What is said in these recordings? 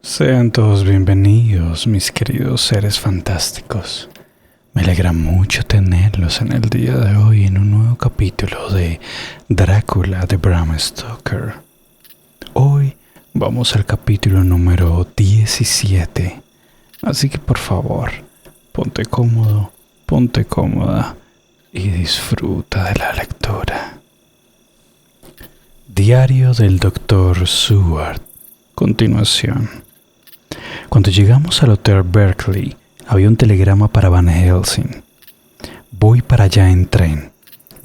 Sean todos bienvenidos, mis queridos seres fantásticos. Me alegra mucho tenerlos en el día de hoy en un nuevo capítulo de Drácula de Bram Stoker. Hoy vamos al capítulo número 17, así que por favor, ponte cómodo, ponte cómoda y disfruta de la lectura. Diario del Dr. Seward. Continuación. Cuando llegamos al Hotel Berkeley, había un telegrama para Van Helsing. Voy para allá en tren.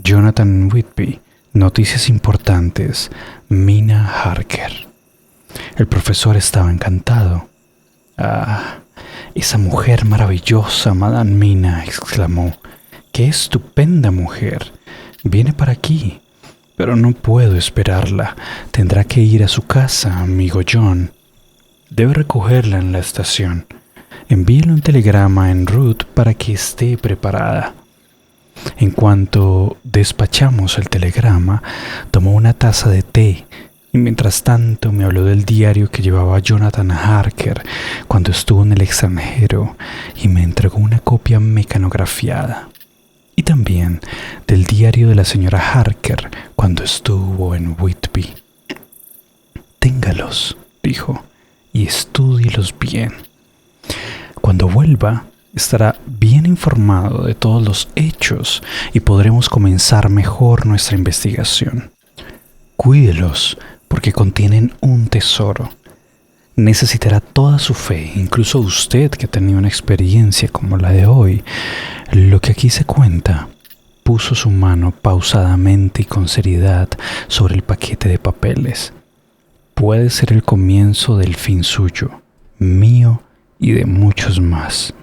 Jonathan Whitby. Noticias importantes. Mina Harker. El profesor estaba encantado. Ah, esa mujer maravillosa, Madame Mina, exclamó. ¡Qué estupenda mujer! Viene para aquí. Pero no puedo esperarla. Tendrá que ir a su casa, amigo John. Debe recogerla en la estación. Envíele un telegrama en route para que esté preparada. En cuanto despachamos el telegrama, tomó una taza de té y mientras tanto me habló del diario que llevaba Jonathan Harker cuando estuvo en el extranjero y me entregó una copia mecanografiada. Y también del diario de la señora Harker cuando estuvo en Whitby. Téngalos, dijo, y estúdielos bien. Cuando vuelva, estará bien informado de todos los hechos y podremos comenzar mejor nuestra investigación. Cuídelos, porque contienen un tesoro. Necesitará toda su fe, incluso usted que ha tenido una experiencia como la de hoy. Lo que aquí se cuenta. Puso su mano pausadamente y con seriedad sobre el paquete de papeles. Puede ser el comienzo del fin suyo, mío y de muchos más.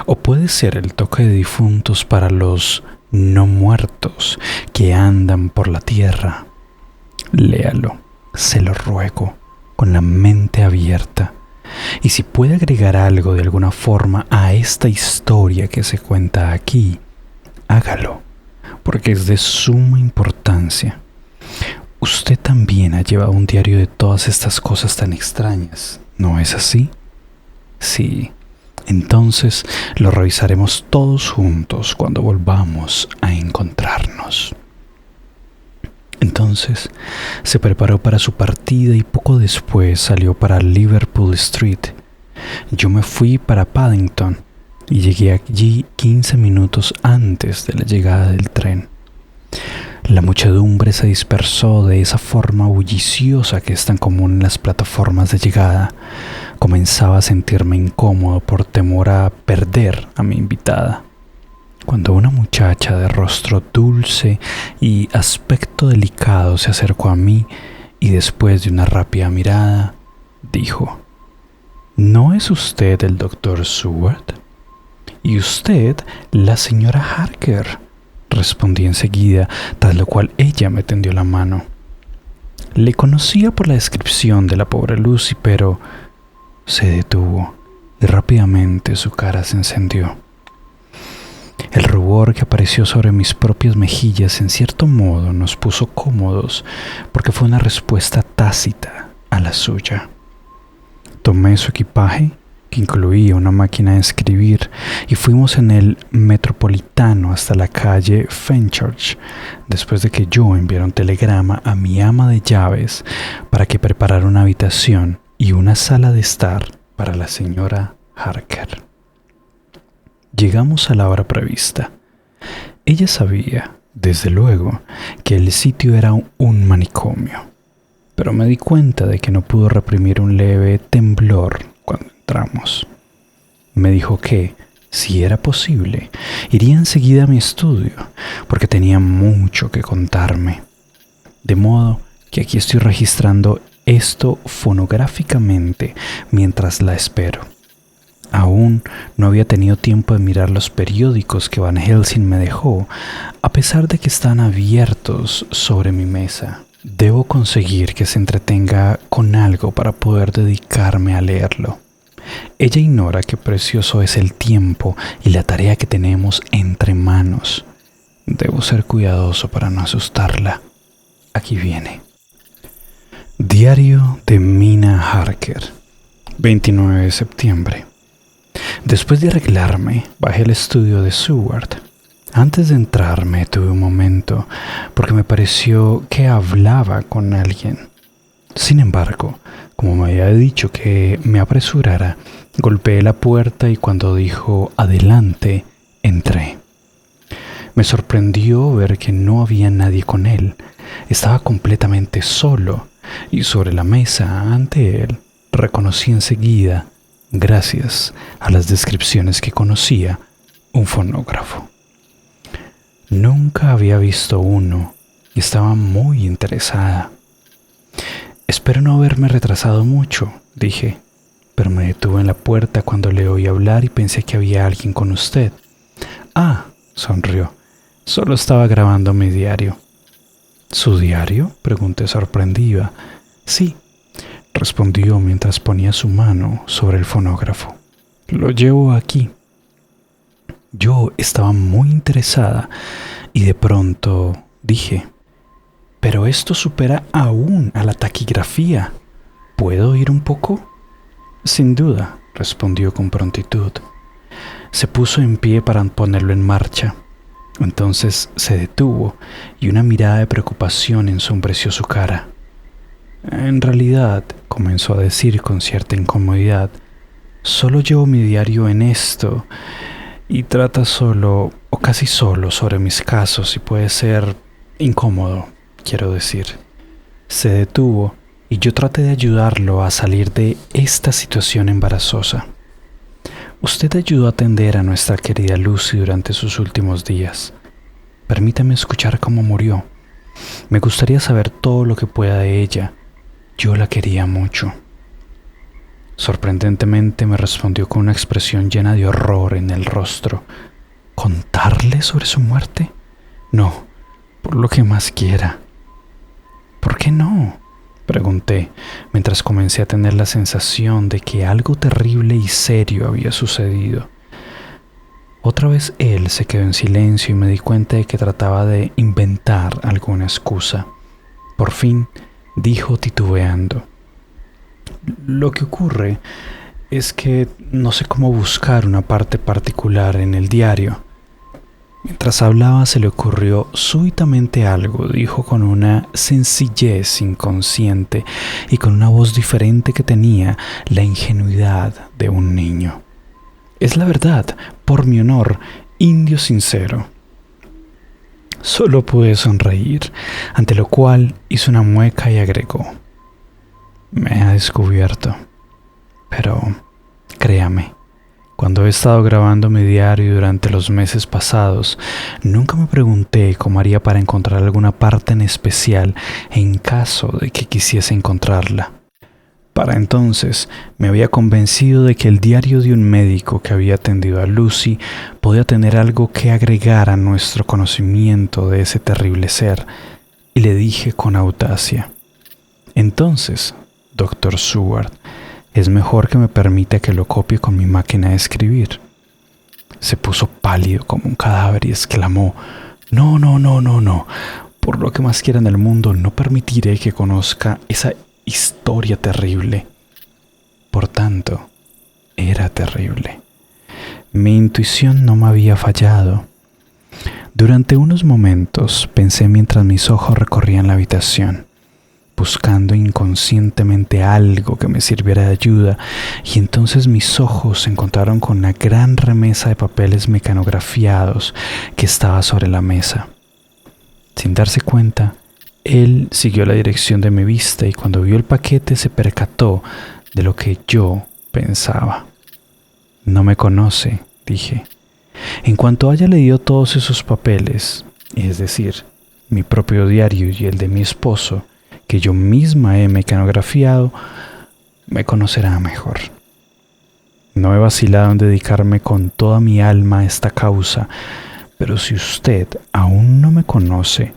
O puede ser el toque de difuntos para los no muertos que andan por la tierra. Léalo, se lo ruego, con la mente abierta. Y si puede agregar algo de alguna forma a esta historia que se cuenta aquí, hágalo, porque es de suma importancia. Usted también ha llevado un diario de todas estas cosas tan extrañas, ¿no es así? Sí, entonces lo revisaremos todos juntos cuando volvamos a encontrarnos. Entonces se preparó para su partida y poco después salió para Liverpool Street. Yo me fui para Paddington y llegué allí 15 minutos antes de la llegada del tren. La muchedumbre se dispersó de esa forma bulliciosa que es tan común en las plataformas de llegada. Comenzaba a sentirme incómodo por temor a perder a mi invitada. Cuando una muchacha de rostro dulce y aspecto delicado se acercó a mí y después de una rápida mirada, dijo: ¿No es usted el Dr. Seward? ¿Y usted la señora Harker? Respondí enseguida, tras lo cual ella me tendió la mano. Le conocía por la descripción de la pobre Lucy, pero se detuvo y rápidamente su cara se encendió. El rubor que apareció sobre mis propias mejillas en cierto modo nos puso cómodos porque fue una respuesta tácita a la suya. Tomé su equipaje, que incluía una máquina de escribir, y fuimos en el Metropolitano hasta la calle Fenchurch, después de que yo enviara un telegrama a mi ama de llaves para que preparara una habitación y una sala de estar para la señora Harker. Llegamos a la hora prevista. Ella sabía, desde luego, que el sitio era un manicomio, pero me di cuenta de que no pudo reprimir un leve temblor cuando entramos. Me dijo que, si era posible, iría enseguida a mi estudio, porque tenía mucho que contarme. De modo que aquí estoy registrando esto fonográficamente mientras la espero. Aún no había tenido tiempo de mirar los periódicos que Van Helsing me dejó, a pesar de que están abiertos sobre mi mesa. Debo conseguir que se entretenga con algo para poder dedicarme a leerlo. Ella ignora qué precioso es el tiempo y la tarea que tenemos entre manos. Debo ser cuidadoso para no asustarla. Aquí viene. Diario de Mina Harker. 29 de septiembre. Después de arreglarme, bajé al estudio de Seward. Antes de entrar me detuve un momento porque me pareció que hablaba con alguien. Sin embargo, como me había dicho que me apresurara, golpeé la puerta y cuando dijo "adelante", entré. Me sorprendió ver que no había nadie con él. Estaba completamente solo y sobre la mesa ante él reconocí enseguida, gracias a las descripciones que conocía, un fonógrafo. Nunca había visto uno y estaba muy interesada. Espero no haberme retrasado mucho, dije, pero me detuve en la puerta cuando le oí hablar y pensé que había alguien con usted. Ah, sonrió. Solo estaba grabando mi diario. ¿Su diario?, pregunté sorprendida. Sí, respondió mientras ponía su mano sobre el fonógrafo. Lo llevo aquí. Yo estaba muy interesada y de pronto dije, pero esto supera aún a la taquigrafía. ¿Puedo oír un poco? Sin duda, respondió con prontitud. Se puso en pie para ponerlo en marcha. Entonces se detuvo y una mirada de preocupación ensombreció su cara. En realidad, comenzó a decir con cierta incomodidad, solo llevo mi diario en esto y trata solo o casi solo sobre mis casos y puede ser incómodo, quiero decir. Se detuvo y yo traté de ayudarlo a salir de esta situación embarazosa. Usted ayudó a atender a nuestra querida Lucy durante sus últimos días. Permítame escuchar cómo murió. Me gustaría saber todo lo que pueda de ella. Yo la quería mucho. Sorprendentemente me respondió con una expresión llena de horror en el rostro. ¿Contarle sobre su muerte? No, por lo que más quiera. ¿Por qué no?, pregunté, mientras comencé a tener la sensación de que algo terrible y serio había sucedido. Otra vez él se quedó en silencio y me di cuenta de que trataba de inventar alguna excusa. Por fin dijo titubeando. Lo que ocurre es que no sé cómo buscar una parte particular en el diario. Mientras hablaba se le ocurrió súbitamente algo, dijo con una sencillez inconsciente y con una voz diferente que tenía la ingenuidad de un niño. Es la verdad, por mi honor, indio sincero. Solo pude sonreír, ante lo cual hizo una mueca y agregó, me ha descubierto, pero créame, cuando he estado grabando mi diario durante los meses pasados, nunca me pregunté cómo haría para encontrar alguna parte en especial en caso de que quisiese encontrarla. Para entonces me había convencido de que el diario de un médico que había atendido a Lucy podía tener algo que agregar a nuestro conocimiento de ese terrible ser, y le dije con audacia, entonces, Dr. Seward, es mejor que me permita que lo copie con mi máquina de escribir. Se puso pálido como un cadáver y exclamó, no, por lo que más quiera en el mundo, no permitiré que conozca esa historia terrible. Por tanto, era terrible. Mi intuición no me había fallado. Durante unos momentos pensé mientras mis ojos recorrían la habitación, buscando inconscientemente algo que me sirviera de ayuda, y entonces mis ojos se encontraron con una gran remesa de papeles mecanografiados que estaba sobre la mesa. Sin darse cuenta, él siguió la dirección de mi vista y cuando vio el paquete se percató de lo que yo pensaba. No me conoce, dije. En cuanto haya leído todos esos papeles, es decir, mi propio diario y el de mi esposo, que yo misma he mecanografiado, me conocerá mejor. No he vacilado en dedicarme con toda mi alma a esta causa, pero si usted aún no me conoce,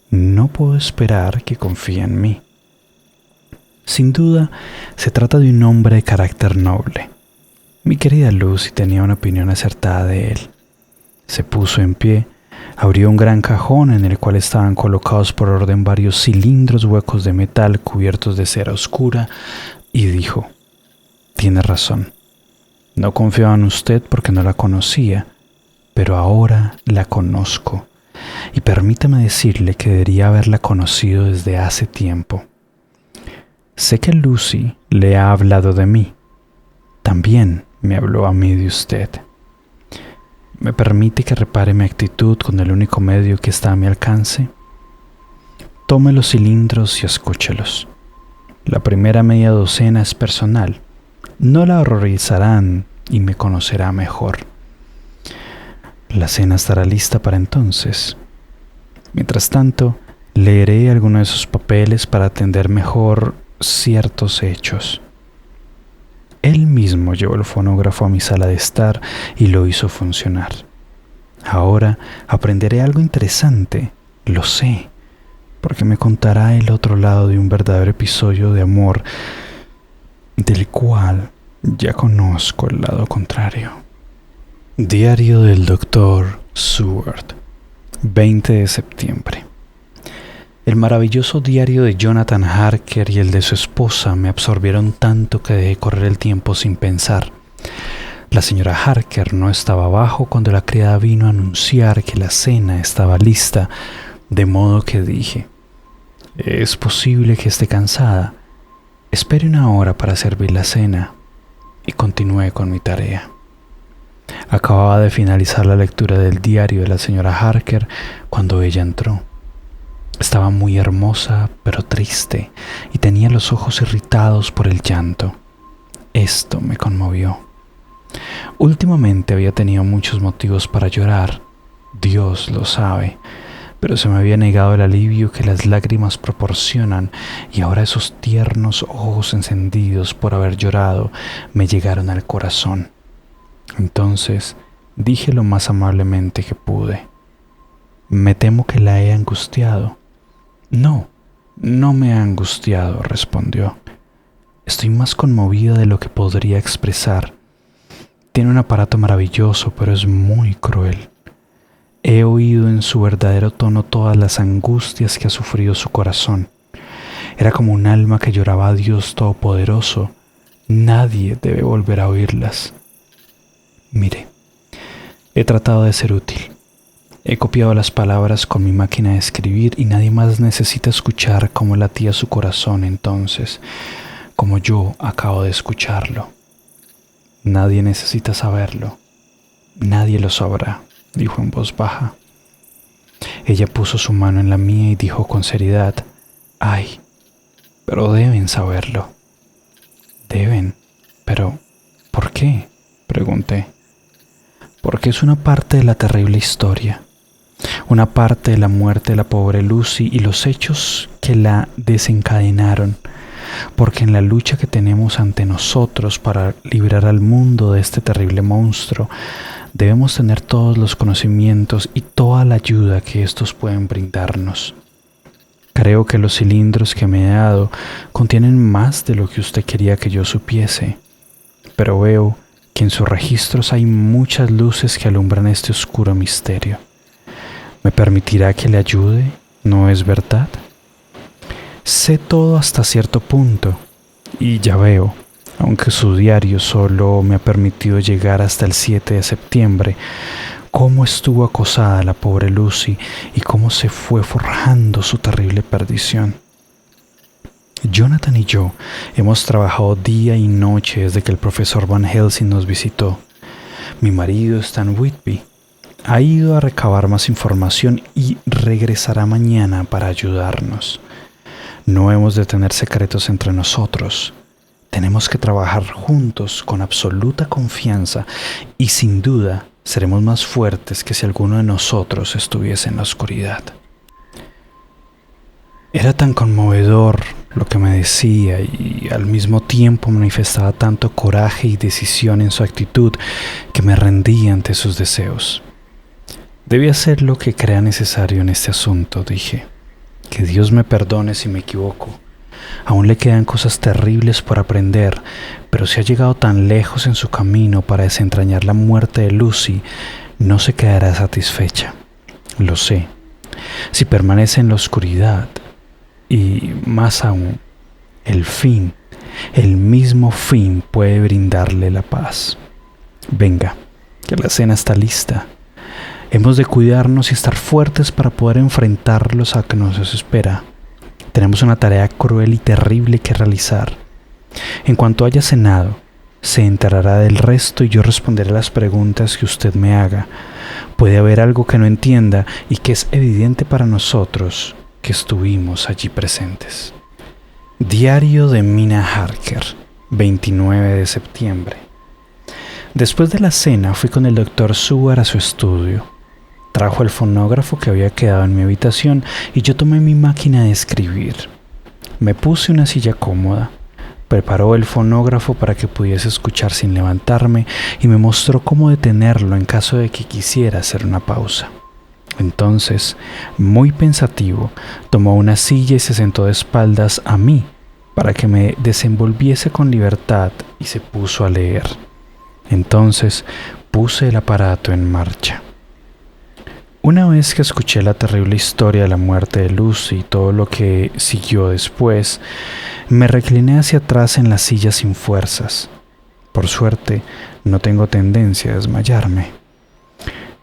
no puedo esperar que confíe en mí. Sin duda, se trata de un hombre de carácter noble. Mi querida Lucy tenía una opinión acertada de él. Se puso en pie, abrió un gran cajón en el cual estaban colocados por orden varios cilindros huecos de metal cubiertos de cera oscura y dijo, Tiene razón. No confiaba en usted porque no la conocía, pero ahora la conozco. Y permítame decirle que debería haberla conocido desde hace tiempo. Sé que Lucy le ha hablado de mí. También me habló a mí de usted. ¿Me permite que repare mi actitud con el único medio que está a mi alcance? Tome los cilindros y escúchelos. La primera media docena es personal. No la horrorizarán y me conocerá mejor. La cena estará lista para entonces. Mientras tanto, leeré algunos de sus papeles para atender mejor ciertos hechos. Él mismo llevó el fonógrafo a mi sala de estar y lo hizo funcionar. Ahora aprenderé algo interesante, lo sé, porque me contará el otro lado de un verdadero episodio de amor del cual ya conozco el lado contrario. Diario del Dr. Seward, 20 de septiembre. El maravilloso diario de Jonathan Harker y el de su esposa me absorbieron tanto que dejé correr el tiempo sin pensar. La señora Harker no estaba abajo cuando la criada vino a anunciar que la cena estaba lista, de modo que dije: «Es posible que esté cansada. Espere una hora para servir la cena», y continué con mi tarea. Acababa de finalizar la lectura del diario de la señora Harker cuando ella entró. Estaba muy hermosa, pero triste, y tenía los ojos irritados por el llanto. Esto me conmovió. Últimamente había tenido muchos motivos para llorar, Dios lo sabe, pero se me había negado el alivio que las lágrimas proporcionan, y ahora esos tiernos ojos encendidos por haber llorado me llegaron al corazón. Entonces dije lo más amablemente que pude: «Me temo que la he angustiado». «No, no me ha angustiado», respondió. «Estoy más conmovida de lo que podría expresar. Tiene un aparato maravilloso, pero es muy cruel. He oído en su verdadero tono todas las angustias que ha sufrido su corazón. Era como un alma que lloraba a Dios Todopoderoso. Nadie debe volver a oírlas. Mire, he tratado de ser útil. He copiado las palabras con mi máquina de escribir y nadie más necesita escuchar cómo latía su corazón entonces, como yo acabo de escucharlo. Nadie necesita saberlo. Nadie lo sabrá», dijo en voz baja. Ella puso su mano en la mía y dijo con seriedad: «Ay, pero deben saberlo». «Deben, pero ¿por qué?», pregunté. «Porque es una parte de la terrible historia. Una parte de la muerte de la pobre Lucy y los hechos que la desencadenaron, porque en la lucha que tenemos ante nosotros para librar al mundo de este terrible monstruo, debemos tener todos los conocimientos y toda la ayuda que estos pueden brindarnos. Creo que los cilindros que me he dado contienen más de lo que usted quería que yo supiese, pero veo que en sus registros hay muchas luces que alumbran este oscuro misterio. ¿Me permitirá que le ayude? ¿No es verdad? Sé todo hasta cierto punto, y ya veo, aunque su diario solo me ha permitido llegar hasta el 7 de septiembre, cómo estuvo acosada la pobre Lucy y cómo se fue forjando su terrible perdición. Jonathan y yo hemos trabajado día y noche desde que el profesor Van Helsing nos visitó. Mi marido está en Whitby. Ha ido a recabar más información y regresará mañana para ayudarnos. No hemos de tener secretos entre nosotros. Tenemos que trabajar juntos con absoluta confianza y sin duda seremos más fuertes que si alguno de nosotros estuviese en la oscuridad». Era tan conmovedor lo que me decía y al mismo tiempo manifestaba tanto coraje y decisión en su actitud que me rendí ante sus deseos. «Debe hacer lo que crea necesario en este asunto», dije. «Que Dios me perdone si me equivoco. Aún le quedan cosas terribles por aprender, pero si ha llegado tan lejos en su camino para desentrañar la muerte de Lucy, no se quedará satisfecha. Lo sé. Si permanece en la oscuridad, y más aún, el fin el mismo fin puede brindarle la paz. Venga, que la cena está lista. Hemos de cuidarnos y estar fuertes para poder enfrentar lo que nos espera. Tenemos una tarea cruel y terrible que realizar. En cuanto haya cenado, se enterará del resto y yo responderé las preguntas que usted me haga. Puede haber algo que no entienda y que es evidente para nosotros que estuvimos allí presentes. Diario de Mina Harker, 29 de septiembre. Después de la cena fui con el Dr. Seward a su estudio. Trajo el fonógrafo que había quedado en mi habitación y yo tomé mi máquina de escribir. Me puse una silla cómoda. Preparó el fonógrafo para que pudiese escuchar sin levantarme y me mostró cómo detenerlo en caso de que quisiera hacer una pausa. Entonces, muy pensativo, tomó una silla y se sentó de espaldas a mí para que me desenvolviese con libertad y se puso a leer. Entonces, puse el aparato en marcha. Una vez que escuché la terrible historia de la muerte de Lucy y todo lo que siguió después, me recliné hacia atrás en la silla sin fuerzas. Por suerte, no tengo tendencia a desmayarme.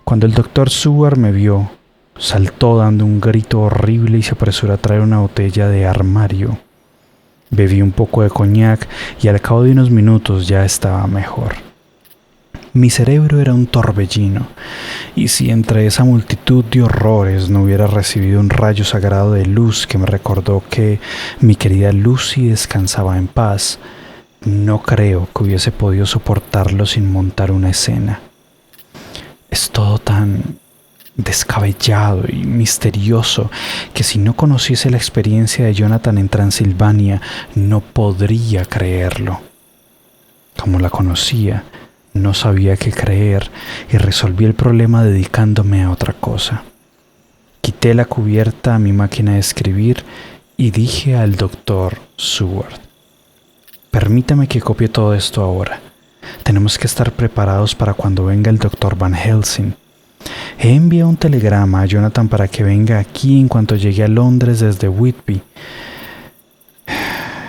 Cuando el Dr. Seward me vio, saltó dando un grito horrible y se apresuró a traer una botella de armario. Bebí un poco de coñac y al cabo de unos minutos ya estaba mejor. Mi cerebro era un torbellino, y si entre esa multitud de horrores no hubiera recibido un rayo sagrado de luz que me recordó que mi querida Lucy descansaba en paz, no creo que hubiese podido soportarlo sin montar una escena. Es todo tan descabellado y misterioso que si no conociese la experiencia de Jonathan en Transilvania, no podría creerlo. Como la conocía, no sabía qué creer y resolví el problema dedicándome a otra cosa. Quité la cubierta a mi máquina de escribir y dije al Dr. Seward: permítame que copie todo esto ahora. Tenemos que estar preparados para cuando venga el Dr. Van Helsing. He enviado un telegrama a Jonathan para que venga aquí en cuanto llegue a Londres desde Whitby.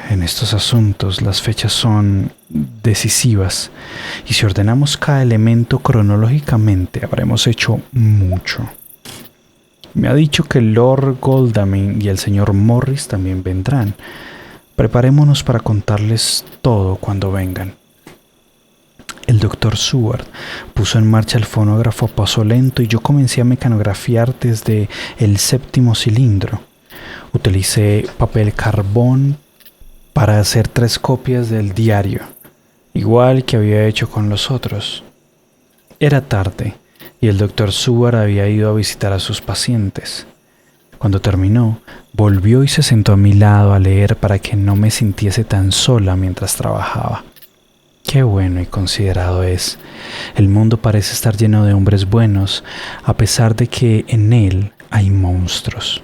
En estos asuntos las fechas son decisivas y si ordenamos cada elemento cronológicamente habremos hecho mucho. Me ha dicho que Lord Godalming y el señor Morris también vendrán. Preparémonos para contarles todo cuando vengan. El Dr. Seward puso en marcha el fonógrafo a paso lento y yo comencé a mecanografiar desde el 7º cilindro. Utilicé papel carbón para hacer 3 copias del diario, igual que había hecho con los otros. Era tarde y el Dr. Seward había ido a visitar a sus pacientes. Cuando terminó, volvió y se sentó a mi lado a leer para que no me sintiese tan sola mientras trabajaba. Qué bueno y considerado es. El mundo parece estar lleno de hombres buenos, a pesar de que en él hay monstruos.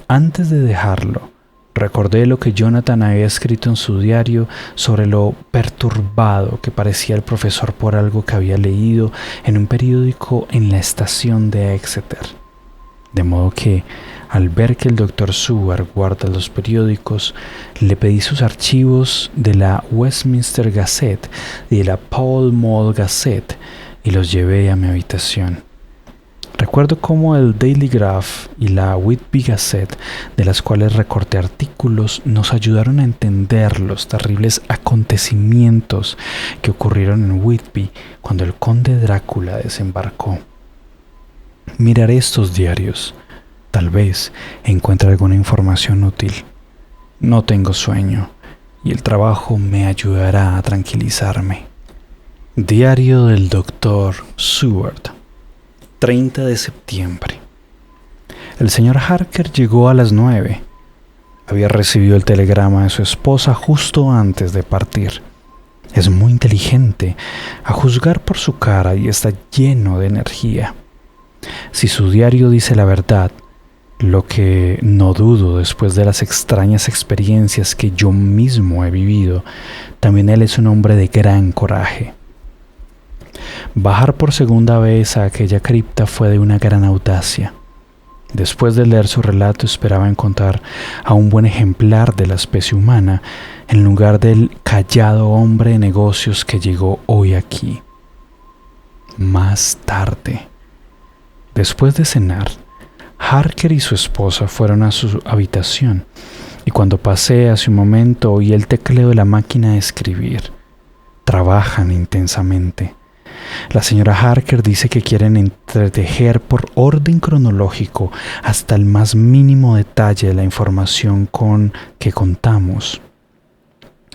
Antes de dejarlo, recordé lo que Jonathan había escrito en su diario sobre lo perturbado que parecía el profesor por algo que había leído en un periódico en la estación de Exeter. De modo que, al ver que el Dr. Seward guarda los periódicos, le pedí sus archivos de la Westminster Gazette y de la Pall Mall Gazette y los llevé a mi habitación. Recuerdo cómo el Daily Graph y la Whitby Gazette, de las cuales recorté artículos, nos ayudaron a entender los terribles acontecimientos que ocurrieron en Whitby cuando el conde Drácula desembarcó. Miraré estos diarios. Tal vez encuentre alguna información útil. No tengo sueño y el trabajo me ayudará a tranquilizarme. Diario del Dr. Seward, 30 de septiembre. El señor Harker llegó a las 9. Había recibido el telegrama de su esposa justo antes de partir. Es muy inteligente, a juzgar por su cara, y está lleno de energía. Si su diario dice la verdad, lo que no dudo después de las extrañas experiencias que yo mismo he vivido, también él es un hombre de gran coraje. Bajar por segunda vez a aquella cripta fue de una gran audacia. Después de leer su relato esperaba encontrar a un buen ejemplar de la especie humana en lugar del callado hombre de negocios que llegó hoy aquí. Más tarde, después de cenar, Harker y su esposa fueron a su habitación y cuando pasé hace un momento oí el tecleo de la máquina de escribir. Trabajan intensamente. La señora Harker dice que quieren entretejer por orden cronológico hasta el más mínimo detalle de la información con que contamos.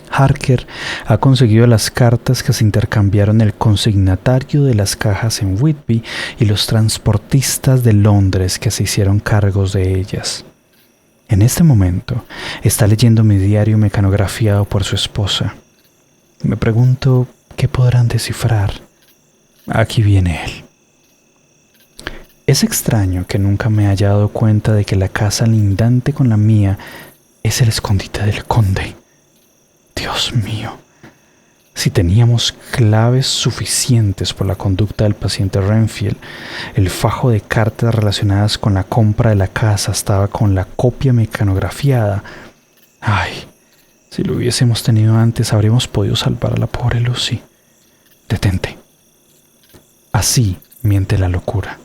Harker ha conseguido las cartas que se intercambiaron el consignatario de las cajas en Whitby y los transportistas de Londres que se hicieron cargos de ellas. En este momento está leyendo mi diario mecanografiado por su esposa. Me pregunto qué podrán descifrar. Aquí viene él. Es extraño que nunca me haya dado cuenta de que la casa lindante con la mía es el escondite del conde. Dios mío, si teníamos claves suficientes por la conducta del paciente Renfield, el fajo de cartas relacionadas con la compra de la casa estaba con la copia mecanografiada. Ay, si lo hubiésemos tenido antes, habríamos podido salvar a la pobre Lucy. Detente. Así miente la locura.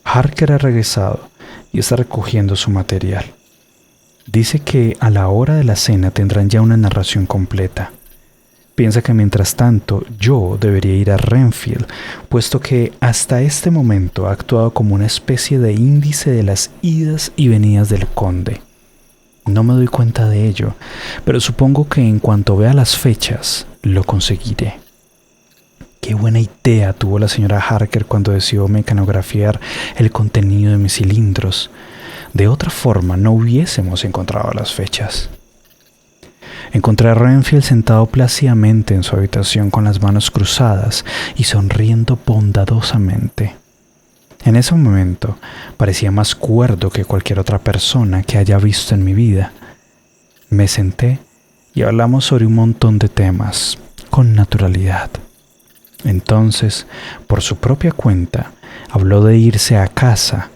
Harker ha regresado y está recogiendo su material. Dice que a la hora de la cena tendrán ya una narración completa. Piensa que mientras tanto yo debería ir a Renfield, puesto que hasta este momento ha actuado como una especie de índice de las idas y venidas del conde. No me doy cuenta de ello, pero supongo que en cuanto vea las fechas, lo conseguiré. Qué buena idea tuvo la señora Harker cuando decidió mecanografiar el contenido de mis cilindros. De otra forma no hubiésemos encontrado las fechas. Encontré a Renfield sentado plácidamente en su habitación con las manos cruzadas y sonriendo bondadosamente. En ese momento parecía más cuerdo que cualquier otra persona que haya visto en mi vida. Me senté y hablamos sobre un montón de temas, con naturalidad. Entonces, por su propia cuenta, habló de irse a casa,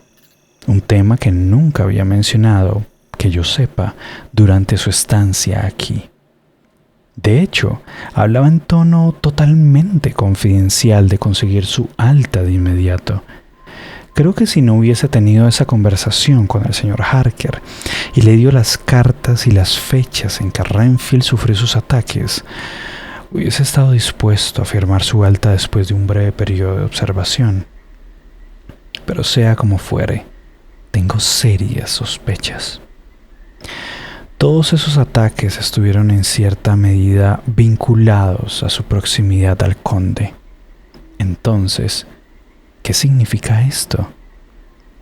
un tema que nunca había mencionado, que yo sepa, durante su estancia aquí. De hecho, hablaba en tono totalmente confidencial de conseguir su alta de inmediato. Creo que si no hubiese tenido esa conversación con el señor Harker y le dio las cartas y las fechas en que Renfield sufrió sus ataques, hubiese estado dispuesto a firmar su alta después de un breve periodo de observación. Pero sea como fuere, tengo serias sospechas. Todos esos ataques estuvieron en cierta medida vinculados a su proximidad al conde. Entonces, ¿qué significa esto?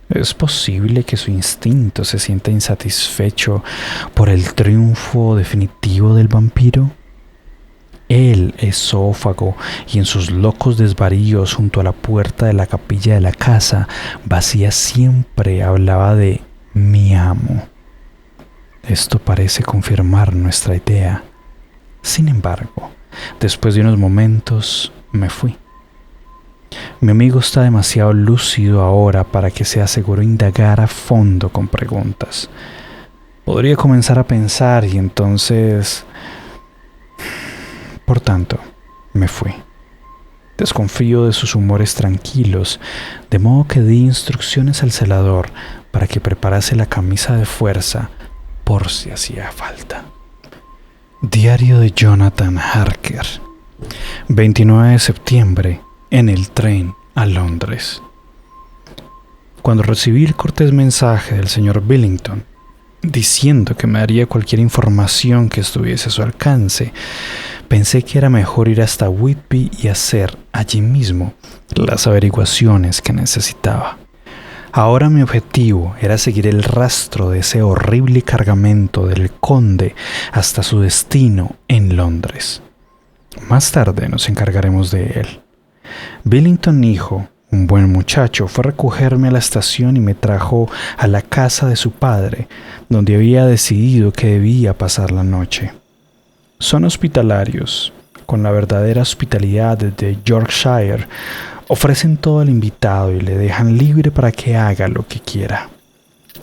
¿Es posible que su instinto se sienta insatisfecho por el triunfo definitivo del vampiro? El esófago y en sus locos desvaríos junto a la puerta de la capilla de la casa vacía siempre hablaba de mi amo. Esto parece confirmar nuestra idea. Sin embargo, después de unos momentos me fui. Mi amigo está demasiado lúcido ahora para que sea seguro indagar a fondo con preguntas. Podría comenzar a pensar y entonces... Por tanto, me fui. Desconfío de sus humores tranquilos, de modo que di instrucciones al celador para que preparase la camisa de fuerza por si hacía falta. Diario de Jonathan Harker. 29 de septiembre, en el tren a Londres. Cuando recibí el cortés mensaje del señor Billington, diciendo que me daría cualquier información que estuviese a su alcance, pensé que era mejor ir hasta Whitby y hacer allí mismo las averiguaciones que necesitaba. Ahora mi objetivo era seguir el rastro de ese horrible cargamento del conde hasta su destino en Londres. Más tarde nos encargaremos de él. Billington hijo, un buen muchacho, fue a recogerme a la estación y me trajo a la casa de su padre, donde había decidido que debía pasar la noche. Son hospitalarios, con la verdadera hospitalidad de Yorkshire, Ofrecen todo al invitado y le dejan libre para que haga lo que quiera.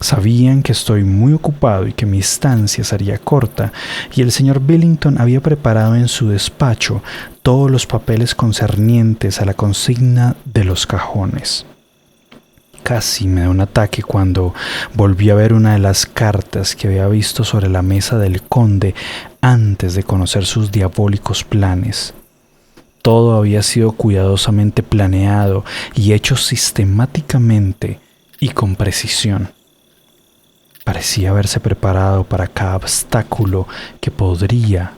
Sabían que estoy muy ocupado y que mi estancia sería corta, y el señor Billington había preparado en su despacho todos los papeles concernientes a la consigna de los cajones. Casi me da un ataque cuando volví a ver una de las cartas que había visto sobre la mesa del conde antes de conocer sus diabólicos planes. Todo había sido cuidadosamente planeado y hecho sistemáticamente y con precisión. Parecía haberse preparado para cada obstáculo que podría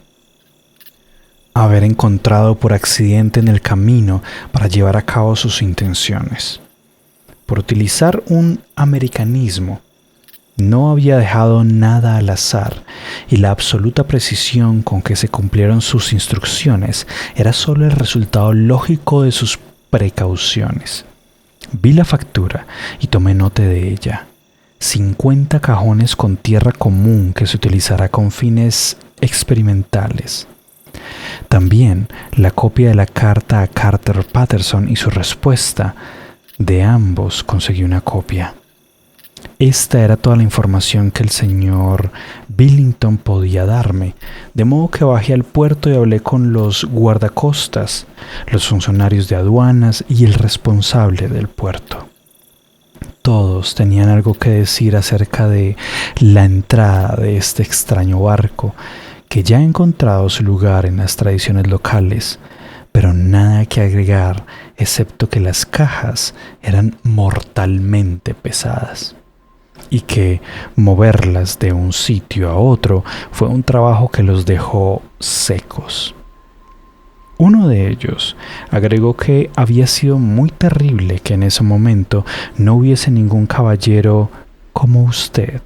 haber encontrado por accidente en el camino para llevar a cabo sus intenciones. Por utilizar un americanismo, no había dejado nada al azar, y la absoluta precisión con que se cumplieron sus instrucciones era solo el resultado lógico de sus precauciones. Vi la factura y tomé nota de ella. 50 cajones con tierra común que se utilizará con fines experimentales. También la copia de la carta a Carter Patterson y su respuesta. De ambos conseguí una copia. Esta era toda la información que el señor Billington podía darme, de modo que bajé al puerto y hablé con los guardacostas, los funcionarios de aduanas y el responsable del puerto. Todos tenían algo que decir acerca de la entrada de este extraño barco, que ya ha encontrado su lugar en las tradiciones locales, pero nada que agregar excepto que las cajas eran mortalmente pesadas y que moverlas de un sitio a otro fue un trabajo que los dejó secos. Uno de ellos agregó que había sido muy terrible que en ese momento no hubiese ningún caballero como usted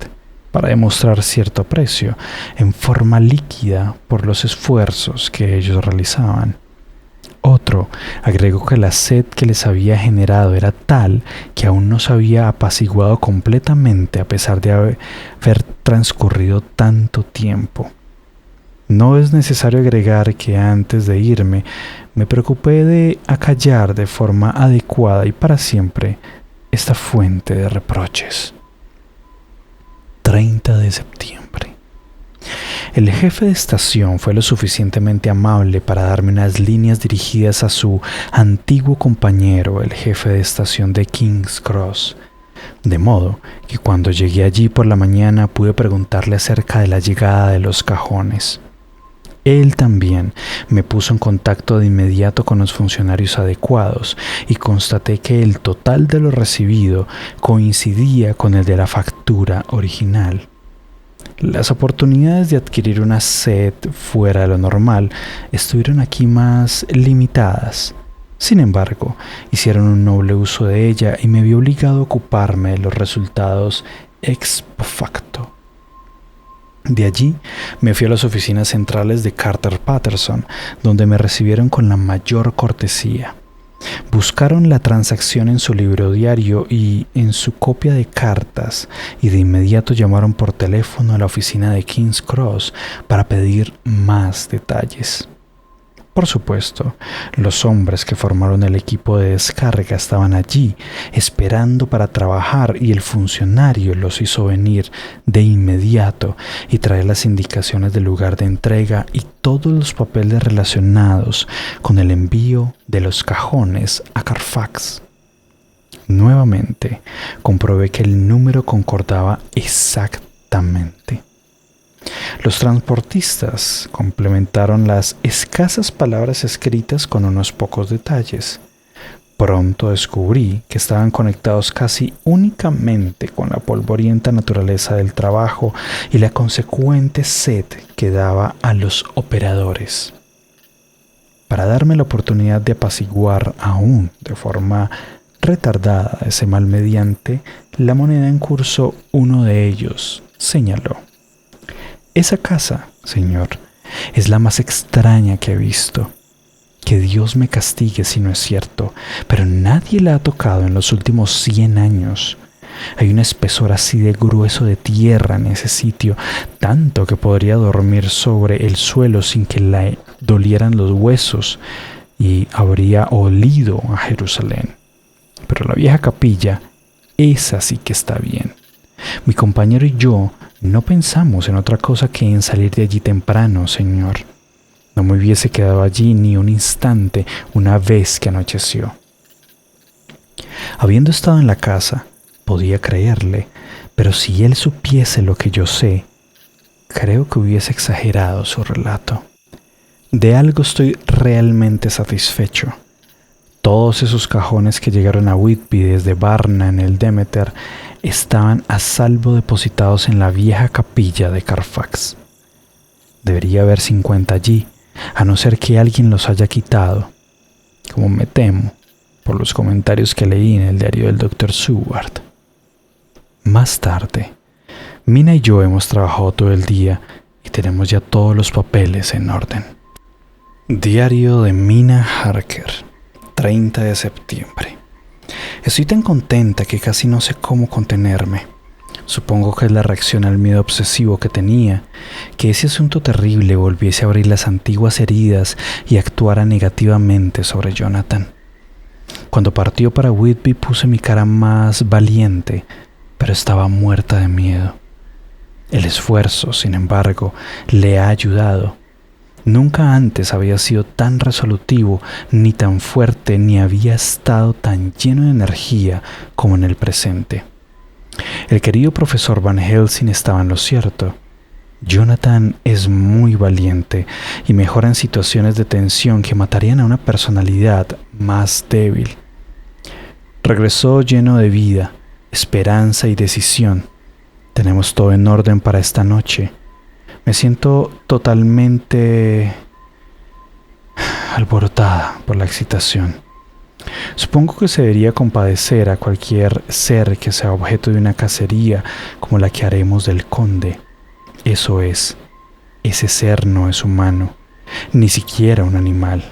para demostrar cierto aprecio en forma líquida por los esfuerzos que ellos realizaban. Otro agregó que la sed que les había generado era tal que aún no se había apaciguado completamente a pesar de haber transcurrido tanto tiempo. No es necesario agregar que antes de irme me preocupé de acallar de forma adecuada y para siempre esta fuente de reproches. 30 de septiembre. El jefe de estación fue lo suficientemente amable para darme unas líneas dirigidas a su antiguo compañero, el jefe de estación de King's Cross, de modo que cuando llegué allí por la mañana pude preguntarle acerca de la llegada de los cajones. Él también me puso en contacto de inmediato con los funcionarios adecuados y constaté que el total de lo recibido coincidía con el de la factura original. Las oportunidades de adquirir una set fuera de lo normal estuvieron aquí más limitadas. Sin embargo, hicieron un noble uso de ella y me vi obligado a ocuparme de los resultados ex facto. De allí me fui a las oficinas centrales de Carter Patterson, donde me recibieron con la mayor cortesía. Buscaron la transacción en su libro diario y en su copia de cartas y de inmediato llamaron por teléfono a la oficina de King's Cross para pedir más detalles. Por supuesto, los hombres que formaron el equipo de descarga estaban allí esperando para trabajar y el funcionario los hizo venir de inmediato y traer las indicaciones del lugar de entrega y todos los papeles relacionados con el envío de los cajones a Carfax. Nuevamente, comprobé que el número concordaba exactamente. Los transportistas complementaron las escasas palabras escritas con unos pocos detalles. Pronto descubrí que estaban conectados casi únicamente con la polvorienta naturaleza del trabajo y la consecuente sed que daba a los operadores. Para darme la oportunidad de apaciguar aún de forma retardada ese mal mediante la moneda en curso, uno de ellos señaló: «Esa casa, señor, es la más extraña que he visto. Que Dios me castigue si no es cierto, pero nadie la ha tocado en los últimos 100 años. Hay un espesor así de grueso de tierra en ese sitio, tanto que podría dormir sobre el suelo sin que le dolieran los huesos, y habría olido a Jerusalén. Pero la vieja capilla, esa sí que está bien. Mi compañero y yo no pensamos en otra cosa que en salir de allí temprano, señor. No me hubiese quedado allí ni un instante una vez que anocheció. Habiendo estado en la casa, podía creerle, pero si él supiese lo que yo sé, creo que hubiese exagerado su relato. De algo estoy realmente satisfecho. Todos esos cajones que llegaron a Whitby desde Varna en el Demeter estaban a salvo depositados en la vieja capilla de Carfax. Debería haber 50 allí, a no ser que alguien los haya quitado, como me temo, por los comentarios que leí en el diario del Dr. Seward. Más tarde, Mina y yo hemos trabajado todo el día y tenemos ya todos los papeles en orden. Diario de Mina Harker, 30 de septiembre. Estoy tan contenta que casi no sé cómo contenerme. Supongo que es la reacción al miedo obsesivo que tenía, que ese asunto terrible volviese a abrir las antiguas heridas y actuara negativamente sobre Jonathan. Cuando partió para Whitby puse mi cara más valiente, pero estaba muerta de miedo. El esfuerzo, sin embargo, le ha ayudado. Nunca antes había sido tan resolutivo, ni tan fuerte, ni había estado tan lleno de energía como en el presente. El querido profesor Van Helsing estaba en lo cierto. Jonathan es muy valiente y mejora en situaciones de tensión que matarían a una personalidad más débil. Regresó lleno de vida, esperanza y decisión. Tenemos todo en orden para esta noche. Me siento totalmente alborotada por la excitación. Supongo que se debería compadecer a cualquier ser que sea objeto de una cacería como la que haremos del conde. Eso es, ese ser no es humano, ni siquiera un animal.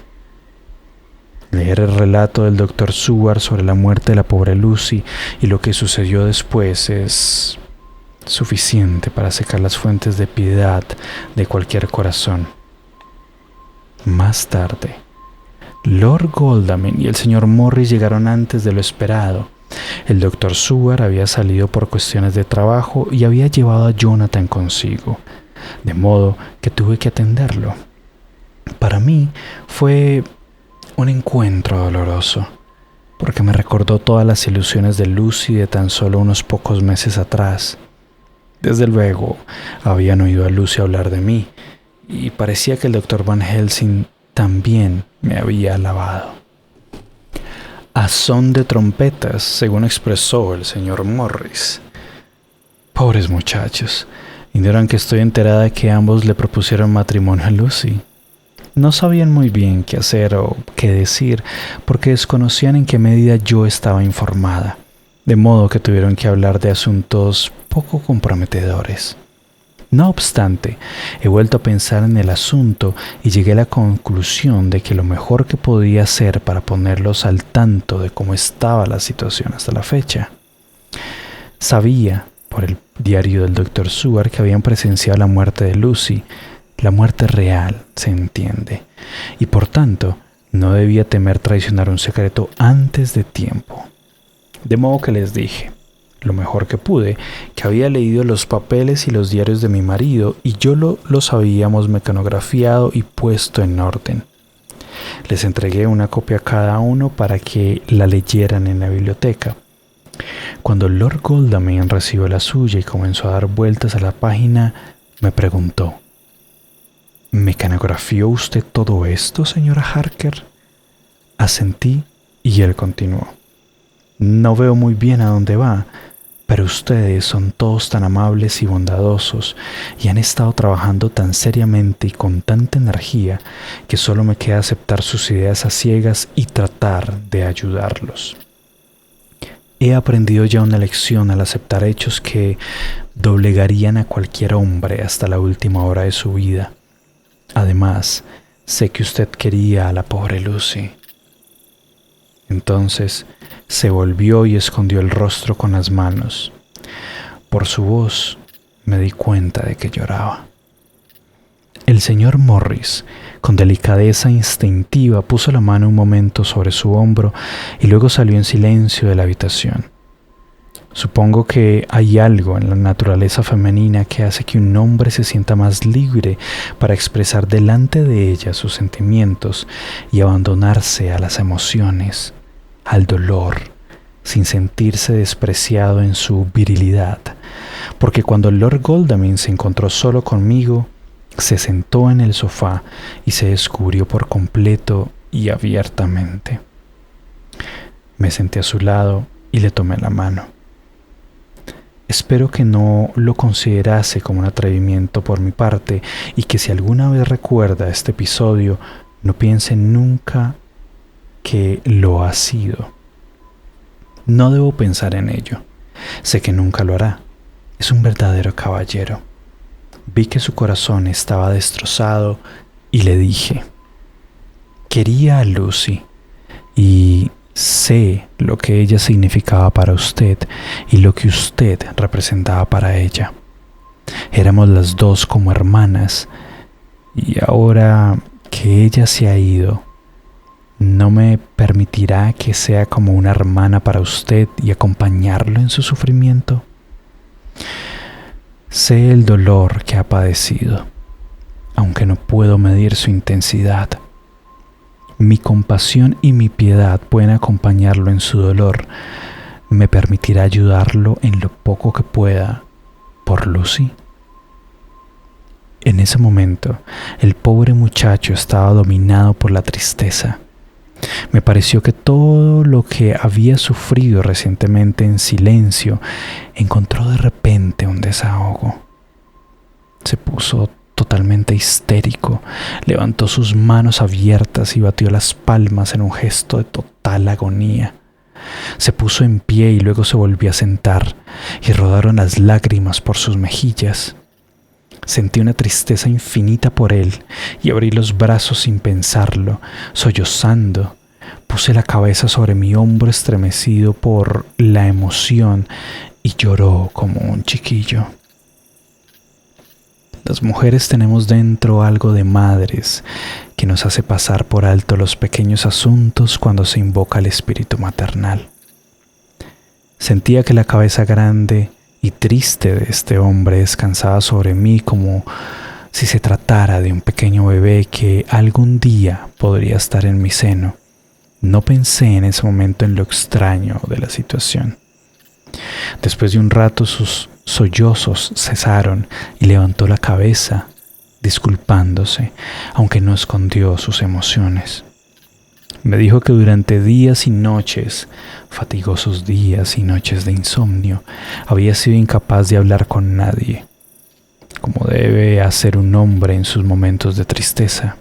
Leer el relato del Dr. Seward sobre la muerte de la pobre Lucy y lo que sucedió después es suficiente para secar las fuentes de piedad de cualquier corazón. Más tarde, Lord Godalming y el señor Morris llegaron antes de lo esperado. El Dr. Seward había salido por cuestiones de trabajo y había llevado a Jonathan consigo, de modo que tuve que atenderlo. Para mí fue un encuentro doloroso, porque me recordó todas las ilusiones de Lucy de tan solo unos pocos meses atrás. Desde luego, habían oído a Lucy hablar de mí, y parecía que el Dr. Van Helsing también me había alabado. A son de trompetas, según expresó el señor Morris. Pobres muchachos, ignoran que estoy enterada de que ambos le propusieron matrimonio a Lucy. No sabían muy bien qué hacer o qué decir, porque desconocían en qué medida yo estaba informada, de modo que tuvieron que hablar de asuntos poco comprometedores. No obstante, he vuelto a pensar en el asunto y llegué a la conclusión de que lo mejor que podía hacer para ponerlos al tanto de cómo estaba la situación hasta la fecha. Sabía, por el diario del Dr. Seward, que habían presenciado la muerte de Lucy, la muerte real, se entiende, y por tanto no debía temer traicionar un secreto antes de tiempo. De modo que les dije, lo mejor que pude, que había leído los papeles y los diarios de mi marido y yo los habíamos mecanografiado y puesto en orden. Les entregué una copia a cada uno para que la leyeran en la biblioteca. Cuando Lord Godalming recibió la suya y comenzó a dar vueltas a la página, me preguntó: ¿Mecanografió usted todo esto, señora Harker? Asentí y él continuó: No veo muy bien a dónde va, pero ustedes son todos tan amables y bondadosos y han estado trabajando tan seriamente y con tanta energía que solo me queda aceptar sus ideas a ciegas y tratar de ayudarlos. He aprendido ya una lección al aceptar hechos que doblegarían a cualquier hombre hasta la última hora de su vida. Además, sé que usted quería a la pobre Lucy. Entonces se volvió y escondió el rostro con las manos. Por su voz me di cuenta de que lloraba. El señor Morris Con delicadeza instintiva puso la mano un momento sobre su hombro y luego salió en silencio de la habitación. Supongo que hay algo en la naturaleza femenina que hace que un hombre se sienta más libre para expresar delante de ella sus sentimientos y abandonarse a las emociones, al dolor, sin sentirse despreciado en su virilidad. Porque cuando Lord Godalming se encontró solo conmigo, se sentó en el sofá y se descubrió por completo y abiertamente. Me senté a su lado y le tomé la mano. Espero que no lo considerase como un atrevimiento por mi parte y que si alguna vez recuerda este episodio, no piense nunca que lo ha sido. No debo pensar en ello. Sé que nunca lo hará. Es un verdadero caballero. Vi que su corazón estaba destrozado y le dije: quería a Lucy y sé lo que ella significaba para usted y lo que usted representaba para ella. Éramos las dos como hermanas y ahora que ella se ha ido, ¿no me permitirá que sea como una hermana para usted y acompañarlo en su sufrimiento? Sé el dolor que ha padecido, aunque no puedo medir su intensidad. Mi compasión y mi piedad pueden acompañarlo en su dolor. ¿Me permitirá ayudarlo en lo poco que pueda por Lucy? En ese momento, el pobre muchacho estaba dominado por la tristeza. Me pareció que todo lo que había sufrido recientemente en silencio encontró de repente un desahogo. Se puso totalmente histérico, levantó sus manos abiertas y batió las palmas en un gesto de total agonía. Se puso en pie y luego se volvió a sentar y rodaron las lágrimas por sus mejillas. Sentí una tristeza infinita por él y abrí los brazos sin pensarlo, sollozando. Puse la cabeza sobre mi hombro estremecido por la emoción y lloró como un chiquillo. Las mujeres tenemos dentro algo de madres que nos hace pasar por alto los pequeños asuntos cuando se invoca el espíritu maternal. Sentía que la cabeza grande y triste de este hombre descansaba sobre mí como si se tratara de un pequeño bebé que algún día podría estar en mi seno. No pensé en ese momento en lo extraño de la situación. Después de un rato sus sollozos cesaron y levantó la cabeza, disculpándose, aunque no escondió sus emociones. Me dijo que durante días y noches, fatigosos días y noches de insomnio, había sido incapaz de hablar con nadie, como debe hacer un hombre en sus momentos de tristeza.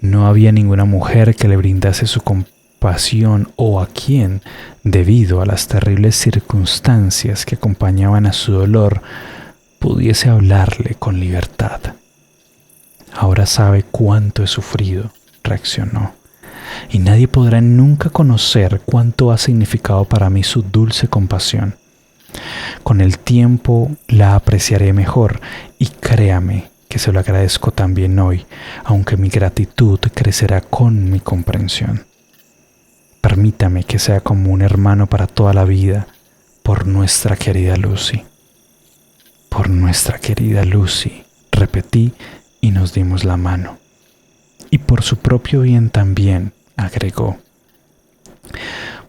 No había ninguna mujer que le brindase su compasión o a quien, debido a las terribles circunstancias que acompañaban a su dolor, pudiese hablarle con libertad. Ahora sabe cuánto he sufrido, reaccionó, y nadie podrá nunca conocer cuánto ha significado para mí su dulce compasión. Con el tiempo la apreciaré mejor y créame que se lo agradezco también hoy, aunque mi gratitud crecerá con mi comprensión. Permítame que sea como un hermano para toda la vida, por nuestra querida Lucy. Por nuestra querida Lucy, repetí y nos dimos la mano. Y por su propio bien también, agregó.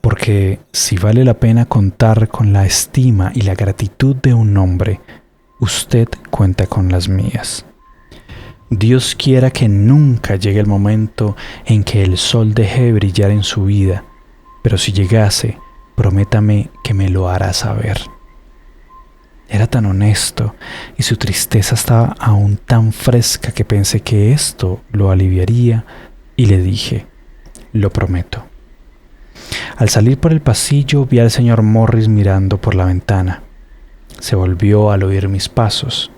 Porque si vale la pena contar con la estima y la gratitud de un hombre, usted cuenta con las mías. Dios quiera que nunca llegue el momento en que el sol deje de brillar en su vida, pero si llegase, prométame que me lo hará saber. Era tan honesto y su tristeza estaba aún tan fresca que pensé que esto lo aliviaría y le dije, lo prometo. Al salir por el pasillo vi al señor Morris mirando por la ventana. Se volvió al oír mis pasos.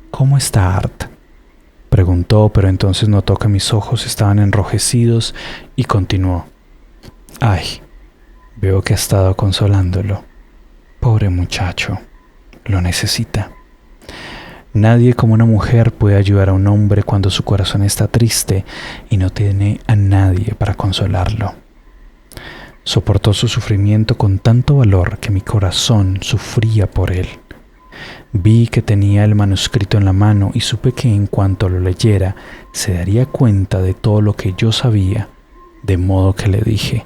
¿Cómo está Art?, preguntó, pero entonces notó que mis ojos estaban enrojecidos y continuó. Ay, veo que ha estado consolándolo. Pobre muchacho, lo necesita. Nadie como una mujer puede ayudar a un hombre cuando su corazón está triste y no tiene a nadie para consolarlo. Soportó su sufrimiento con tanto valor que mi corazón sufría por él. Vi que tenía el manuscrito en la mano y supe que en cuanto lo leyera se daría cuenta de todo lo que yo sabía, de modo que le dije: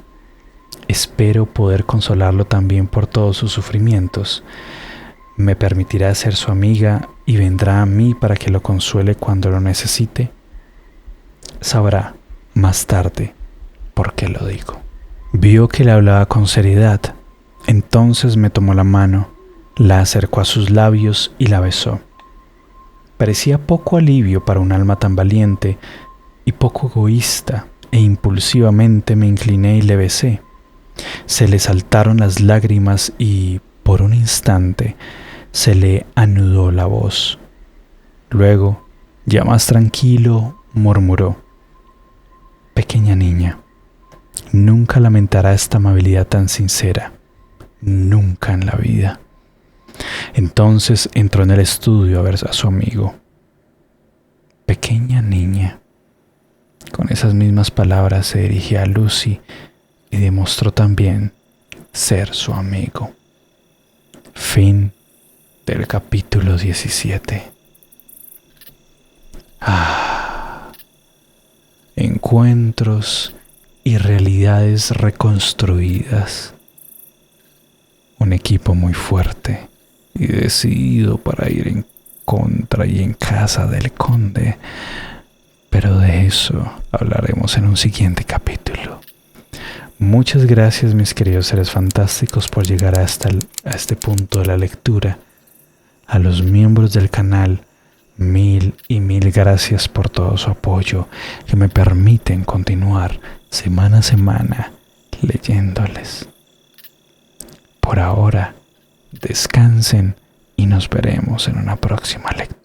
espero poder consolarlo también por todos sus sufrimientos. ¿Me permitirá ser su amiga y vendrá a mí para que lo consuele cuando lo necesite? Sabrá más tarde por qué lo digo. Vio que le hablaba con seriedad, entonces me tomó la mano, la acercó a sus labios y la besó. Parecía poco alivio para un alma tan valiente y poco egoísta, e impulsivamente me incliné y le besé. Se le saltaron las lágrimas y, por un instante, se le anudó la voz. Luego, ya más tranquilo, murmuró: pequeña niña, nunca lamentará esta amabilidad tan sincera, nunca en la vida. Entonces entró en el estudio a ver a su amigo. Pequeña niña. Con esas mismas palabras se dirigía a Lucy y demostró también ser su amigo. Fin del capítulo 17. Encuentros y realidades reconstruidas. Un equipo muy fuerte y decidido para ir en contra y en casa del conde, pero de eso hablaremos en un siguiente capítulo. Muchas gracias, mis queridos seres fantásticos, por llegar a este punto de la lectura. A los miembros del canal, mil gracias por todo su apoyo que me permiten continuar semana a semana leyéndoles. Por ahora, descansen y nos veremos en una próxima lectura.